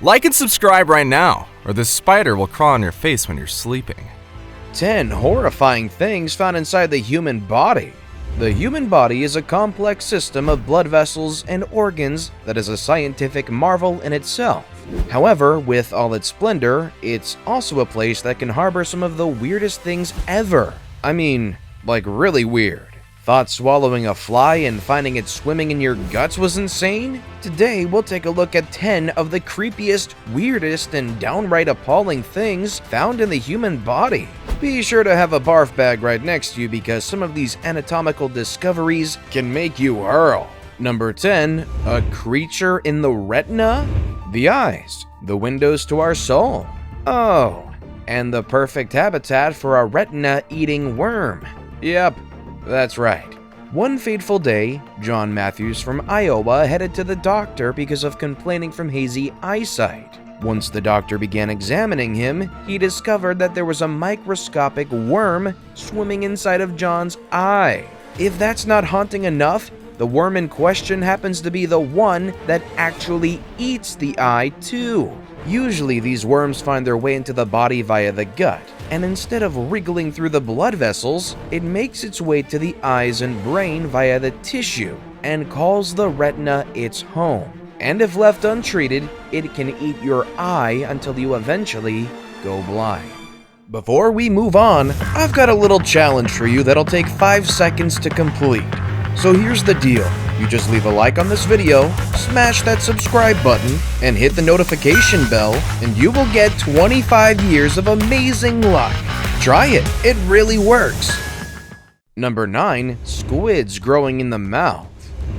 Like and subscribe right now, or this spider will crawl on your face when you're sleeping. 10 horrifying things found inside the human body. The human body is a complex system of blood vessels and organs that is a scientific marvel in itself. However, with all its splendor, it's also a place that can harbor some of the weirdest things ever. I mean, like really weird. Thought swallowing a fly and finding it swimming in your guts was insane? Today, we'll take a look at 10 of the creepiest, weirdest, and downright appalling things found in the human body. Be sure to have a barf bag right next to you because some of these anatomical discoveries can make you hurl. Number 10. A creature in the retina? The eyes, the windows to our soul. Oh, and the perfect habitat for a retina-eating worm. Yep. That's right. One fateful day, John Matthews from Iowa headed to the doctor because of complaining from hazy eyesight. Once the doctor began examining him, he discovered that there was a microscopic worm swimming inside of John's eye. If that's not haunting enough, the worm in question happens to be the one that actually eats the eye too. Usually these worms find their way into the body via the gut, and instead of wriggling through the blood vessels, it makes its way to the eyes and brain via the tissue and calls the retina its home. And if left untreated, it can eat your eye until you eventually go blind. Before we move on, I've got a little challenge for you that'll take 5 seconds to complete. So here's the deal. You just leave a like on this video, smash that subscribe button, and hit the notification bell, and you will get 25 years of amazing luck. Try it, it really works. Number 9. Squids growing in the mouth.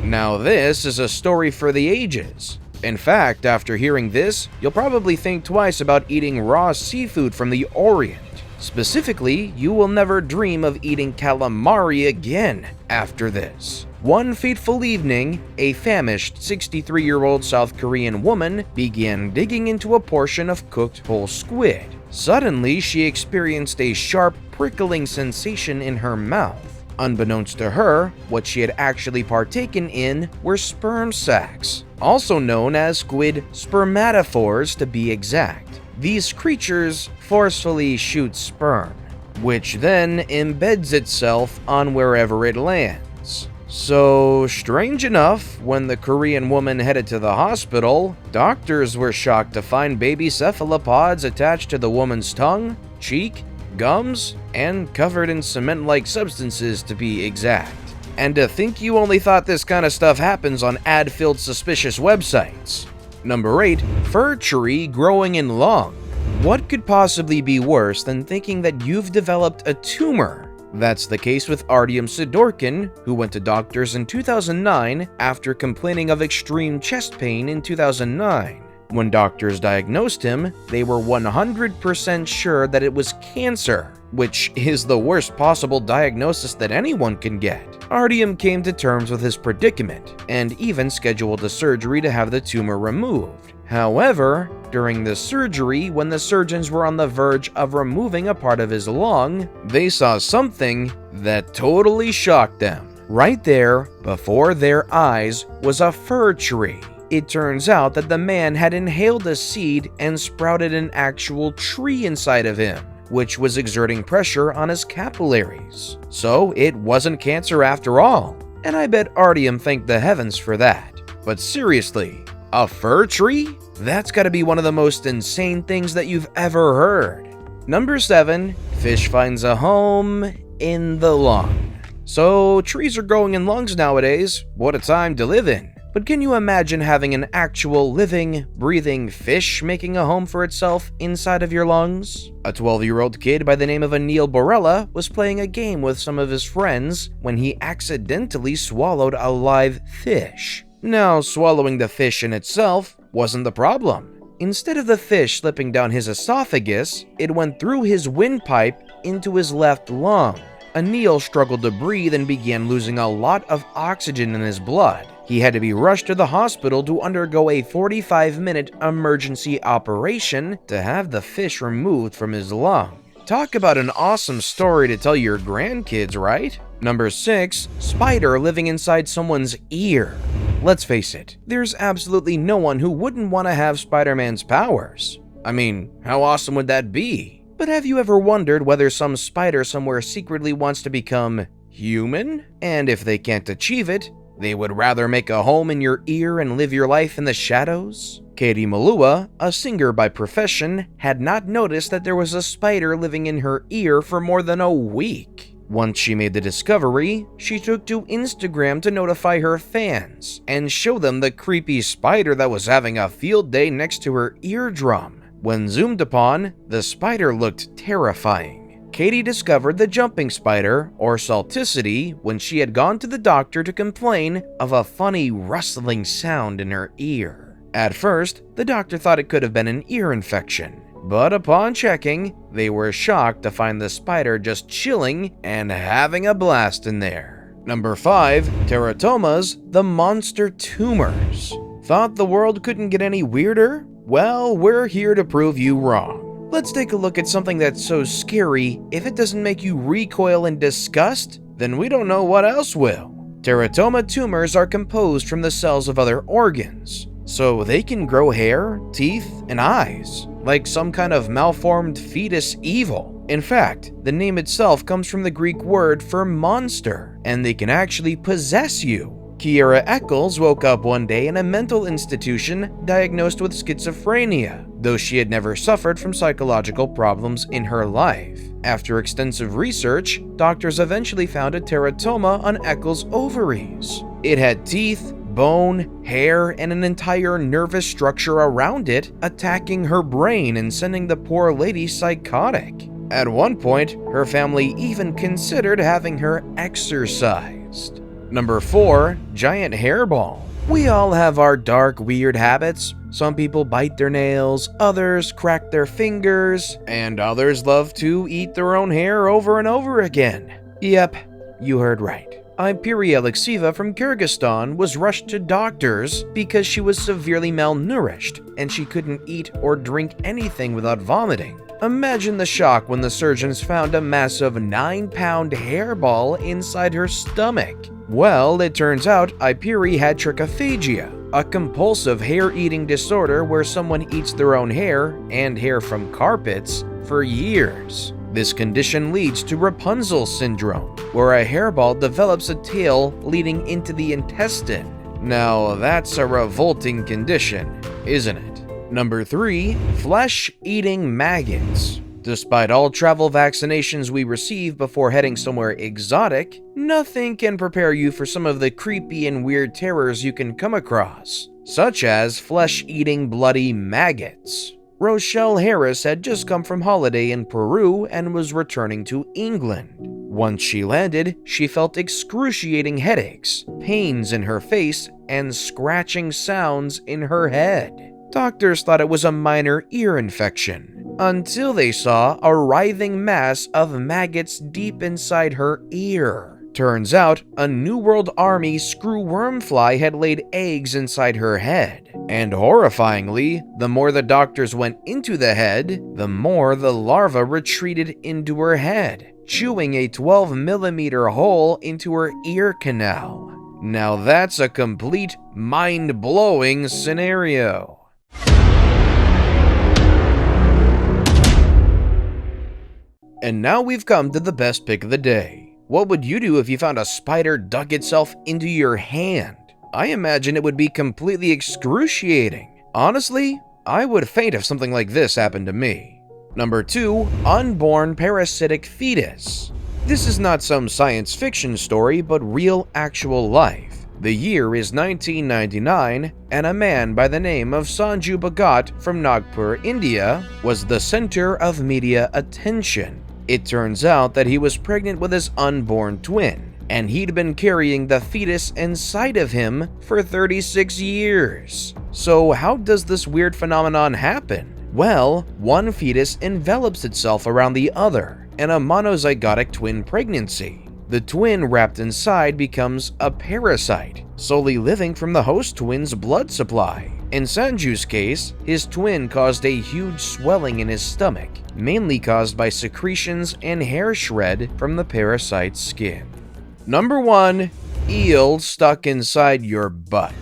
Now this is a story for the ages. In fact, after hearing this, you'll probably think twice about eating raw seafood from the Orient. Specifically, you will never dream of eating calamari again after this. One fateful evening, a famished 63-year-old South Korean woman began digging into a portion of cooked whole squid. Suddenly, she experienced a sharp, prickling sensation in her mouth. Unbeknownst to her, what she had actually partaken in were sperm sacs, also known as squid spermatophores to be exact. These creatures forcefully shoot sperm, which then embeds itself on wherever it lands. So, strange enough, when the Korean woman headed to the hospital, doctors were shocked to find baby cephalopods attached to the woman's tongue, cheek, gums, and covered in cement-like substances to be exact. And to think you only thought this kind of stuff happens on ad-filled suspicious websites. Number 8. Fir tree growing in lung. What could possibly be worse than thinking that you've developed a tumor? That's the case with Artyom Sidorkin, who went to doctors in 2009 after complaining of extreme chest pain in 2009. When doctors diagnosed him, they were 100% sure that it was cancer, which is the worst possible diagnosis that anyone can get. Artyom came to terms with his predicament and even scheduled a surgery to have the tumor removed. However, during the surgery, when the surgeons were on the verge of removing a part of his lung, they saw something that totally shocked them. Right there, before their eyes, was a fir tree. It turns out that the man had inhaled a seed and sprouted an actual tree inside of him, which was exerting pressure on his capillaries. So it wasn't cancer after all, and I bet Artyom thanked the heavens for that. But seriously, a fir tree? That's gotta be one of the most insane things that you've ever heard. Number 7. Fish finds a home in the lung. So trees are growing in lungs nowadays. What a time to live in. But can you imagine having an actual living, breathing fish making a home for itself inside of your lungs? A 12-year-old kid by the name of Anil Borella was playing a game with some of his friends when he accidentally swallowed a live fish. Now, swallowing the fish in itself wasn't the problem. Instead of the fish slipping down his esophagus, it went through his windpipe into his left lung. Anil struggled to breathe and began losing a lot of oxygen in his blood. He had to be rushed to the hospital to undergo a 45-minute emergency operation to have the fish removed from his lung. Talk about an awesome story to tell your grandkids, right? Number 6. Spider living inside someone's ear. Let's face it, there's absolutely no one who wouldn't want to have Spider-Man's powers. I mean, how awesome would that be? But have you ever wondered whether some spider somewhere secretly wants to become human? And if they can't achieve it, they would rather make a home in your ear and live your life in the shadows? Katie Malua, a singer by profession, had not noticed that there was a spider living in her ear for more than a week. Once she made the discovery, she took to Instagram to notify her fans and show them the creepy spider that was having a field day next to her eardrum. When zoomed upon, the spider looked terrifying. Katie discovered the jumping spider, or salticity, when she had gone to the doctor to complain of a funny rustling sound in her ear. At first, the doctor thought it could have been an ear infection, but upon checking, they were shocked to find the spider just chilling and having a blast in there. Number 5. TERATOMAS, the monster tumors. Thought the world couldn't get any weirder? Well, we're here to prove you wrong. Let's take a look at something that's so scary, if it doesn't make you recoil in disgust, then we don't know what else will. Teratoma tumors are composed from the cells of other organs, so they can grow hair, teeth, and eyes, like some kind of malformed fetus evil. In fact, the name itself comes from the Greek word for monster, and they can actually possess you. Kiera Eccles woke up one day in a mental institution diagnosed with schizophrenia, though she had never suffered from psychological problems in her life. After extensive research, doctors eventually found a teratoma on Eccles' ovaries. It had teeth, bone, hair, and an entire nervous structure around it, attacking her brain and sending the poor lady psychotic. At one point, her family even considered having her exorcised. Number 4. Giant hairball. We all have our dark, weird habits. Some people bite their nails, others crack their fingers, and others love to eat their own hair over and over again. Yep, you heard right. Imperia Alexieva from Kyrgyzstan was rushed to doctors because she was severely malnourished and she couldn't eat or drink anything without vomiting. Imagine the shock when the surgeons found a massive 9-pound hairball inside her stomach. Well, it turns out Iperi had trichophagia, a compulsive hair-eating disorder where someone eats their own hair and hair from carpets for years. This condition leads to Rapunzel syndrome, where a hairball develops a tail leading into the intestine. Now that's a revolting condition, isn't it? Number 3. Flesh-eating maggots. Despite all travel vaccinations we receive before heading somewhere exotic, nothing can prepare you for some of the creepy and weird terrors you can come across, such as flesh-eating bloody maggots. Rochelle Harris had just come from holiday in Peru and was returning to England. Once she landed, she felt excruciating headaches, pains in her face, and scratching sounds in her head. Doctors thought it was a minor ear infection, until they saw a writhing mass of maggots deep inside her ear. Turns out, a New World Army screw wormfly had laid eggs inside her head. And horrifyingly, the more the doctors went into the head, the more the larva retreated into her head, chewing a 12mm hole into her ear canal. Now that's a complete mind-blowing scenario. And now we've come to the best pick of the day. What would you do if you found a spider dug itself into your hand? I imagine it would be completely excruciating. Honestly, I would faint if something like this happened to me. Number 2. Unborn parasitic fetus. This is not some science fiction story, but real actual life. The year is 1999, and a man by the name of Sanju Bhagat from Nagpur, India, was the center of media attention. It turns out that he was pregnant with his unborn twin, and he'd been carrying the fetus inside of him for 36 years. So how does this weird phenomenon happen? Well, one fetus envelops itself around the other in a monozygotic twin pregnancy. The twin wrapped inside becomes a parasite, solely living from the host twin's blood supply. In Sanju's case, his twin caused a huge swelling in his stomach, mainly caused by secretions and hair shred from the parasite's skin. Number 1. eel stuck inside your butt.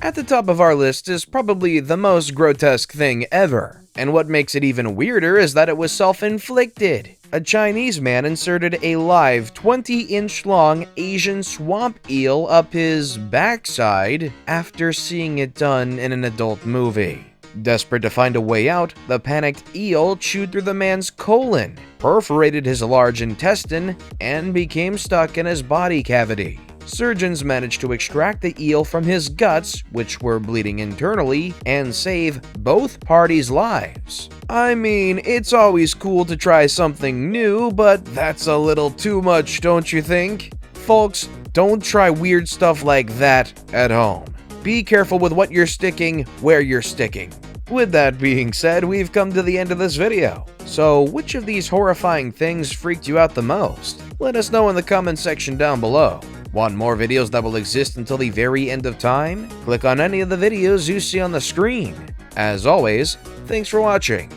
At the top of our list is probably the most grotesque thing ever, and what makes it even weirder is that it was self-inflicted. A Chinese man inserted a live 20-inch long Asian swamp eel up his backside after seeing it done in an adult movie. Desperate to find a way out, the panicked eel chewed through the man's colon, perforated his large intestine, and became stuck in his body cavity. Surgeons managed to extract the eel from his guts, which were bleeding internally, and save both parties' lives. I mean, it's always cool to try something new, but that's a little too much, don't you think? Folks, don't try weird stuff like that at home. Be careful with what you're sticking where you're sticking. With that being said, we've come to the end of this video. So, which of these horrifying things freaked you out the most? Let us know in the comment section down below. Want more videos that will exist until the very end of time? Click on any of the videos you see on the screen. As always, thanks for watching.